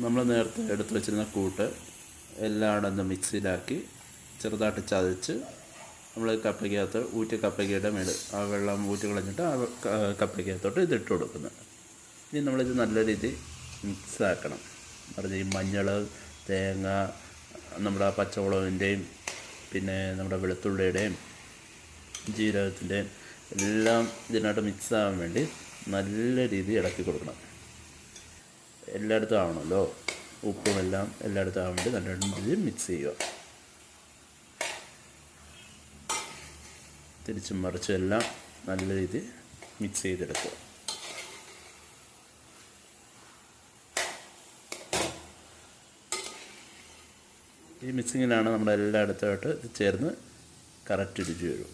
നമ്മൾ നേരത്തെ എടുത്ത് വെച്ചിരുന്ന കൂട്ട് എല്ലാം ഒന്ന് മിക്സിയിലാക്കി ചെറുതായിട്ട് ചതച്ച് നമ്മൾ കപ്പയ്ക്കകത്ത് ഊറ്റിയ കപ്പയ്ക്കയുടെ മേട് ആ വെള്ളം ഊറ്റി കളഞ്ഞിട്ട് ആ കപ്പയ്ക്കകത്തോട്ട് ഇതിട്ട് കൊടുക്കുന്നത്. ഇനി നമ്മളിത് നല്ല രീതിയിൽ മിക്സാക്കണം. പറഞ്ഞ് ഈ മഞ്ഞൾ, തേങ്ങ, നമ്മുടെ പച്ചമുളകിൻ്റെയും പിന്നെ നമ്മുടെ വെളുത്തുള്ളിയുടെയും ജീരകത്തിൻ്റെയും എല്ലാം ഇതിനകത്ത് മിക്സാകാൻ വേണ്ടി നല്ല രീതിയിൽ ഇളക്കി കൊടുക്കണം. എല്ലായിടത്തും ആവണമല്ലോ, ഉപ്പും എല്ലാം എല്ലായിടത്തും ആവാൻ വേണ്ടി നല്ല രീതിയിൽ മിക്സ് ചെയ്യുക. തിരിച്ചും മറിച്ചും എല്ലാം നല്ല രീതിയിൽ മിക്സ് ചെയ്തെടുക്കുക. ഈ മിക്സിങ്ങിലാണ് നമ്മുടെ എല്ലായിടത്തുമായിട്ട് ഇത് ചേർന്ന് കറക്റ്റ് രുചി വരും.